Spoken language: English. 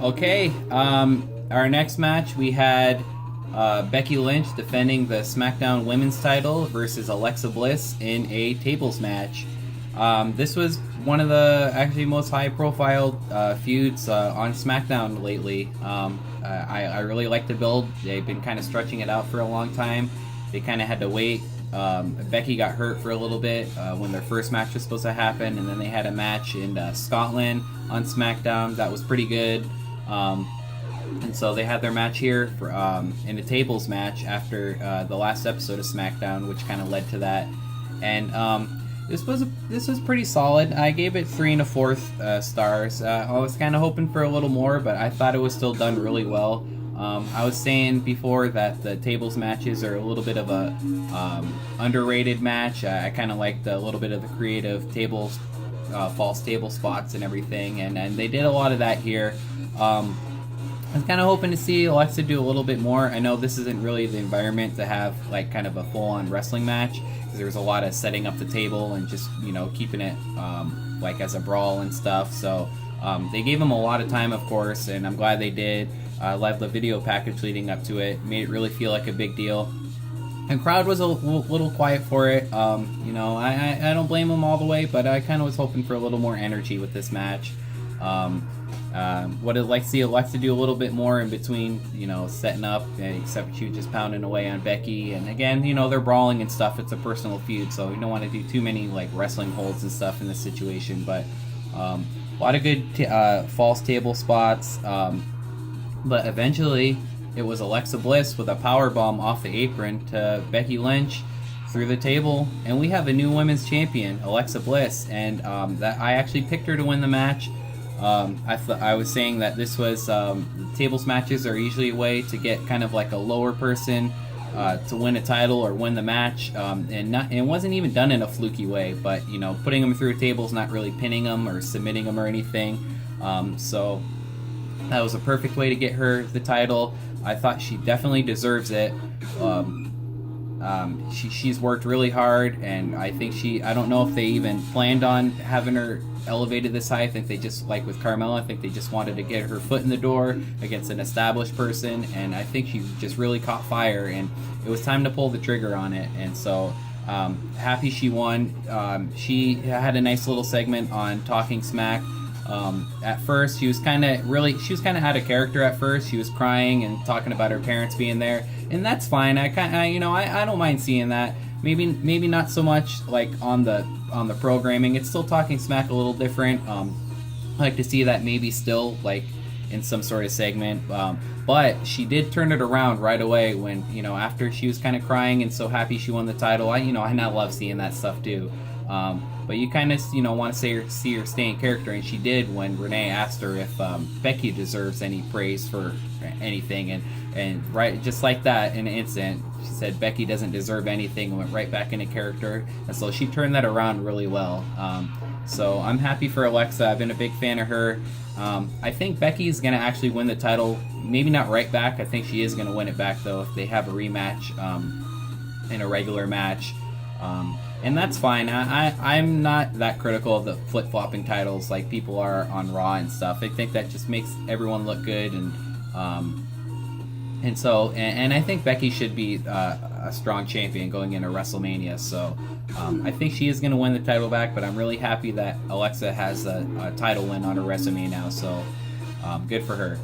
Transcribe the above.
Okay, our next match we had Becky Lynch defending the SmackDown Women's title versus Alexa Bliss in a tables match. This was one of the actually most high-profile feuds on SmackDown lately. I really like the build. They've been kind of stretching it out for a long time. They kind of had to wait. Becky got hurt for a little bit when their first match was supposed to happen, and then they had a match in Scotland on SmackDown that was pretty good. And so they had their match here for, in a tables match after the last episode of SmackDown, which kind of led to that. And this was pretty solid. I gave it 3 1/4 stars. I was kind of hoping for a little more, but I thought it was still done really well. I was saying before that the tables matches are a little bit of a underrated match. I kind of liked a little bit of the creative tables, false table spots and everything, and they did a lot of that here. I was kind of hoping to see Alexa do a little bit more. I know this isn't really the environment to have like kind of a full-on wrestling match, because there was a lot of setting up the table and just keeping it like as a brawl and stuff. So they gave him a lot of time, of course, and I'm glad they did. I loved the video package leading up to it. Made it really feel like a big deal. And crowd was a little quiet for it. I don't blame them all the way, but I kind of was hoping for a little more energy with this match. Would have liked to see Alexa do a little bit more in between, setting up, except she was just pounding away on Becky. And again, they're brawling and stuff. It's a personal feud, so we don't want to do too many like wrestling holds and stuff in this situation. But a lot of good false table spots. But eventually, it was Alexa Bliss with a powerbomb off the apron to Becky Lynch through the table, and we have a new women's champion, Alexa Bliss, and that I actually picked her to win the match. I was saying that this was tables matches are usually a way to get kind of like a lower person to win a title or win the match, and it wasn't even done in a fluky way, but putting them through a table is not really pinning them or submitting them or anything. So that was a perfect way to get her the title. I thought she definitely deserves it. She's worked really hard, and I think I don't know if they even planned on having her elevated this high. I think they just, like with Carmella, I think they just wanted to get her foot in the door against an established person, and I think she just really caught fire, and it was time to pull the trigger on it. And so happy she won. She had a nice little segment on Talking Smack. At first, she was kind of out of character. At first, she was crying and talking about her parents being there, and that's fine. I don't mind seeing that. Maybe not so much like on the programming. It's still Talking Smack a little different. I like to see that maybe still like in some sort of segment. But she did turn it around right away when after she was kind of crying and so happy she won the title. I now love seeing that stuff too. But you kind of want to see her stay in character, and she did when Renee asked her if Becky deserves any praise for anything, and right just like that in an instant she said Becky doesn't deserve anything and went right back into character, and so she turned that around really well. So I'm happy for Alexa. I've been a big fan of her. I think Becky's gonna actually win the title, maybe not right back. I think she is gonna win it back though if they have a rematch in a regular match. And that's fine. I'm not that critical of the flip-flopping titles like people are on Raw and stuff. I think that just makes everyone look good, and I think Becky should be a strong champion going into WrestleMania. So I think she is going to win the title back, but I'm really happy that Alexa has a title win on her resume now. So good for her.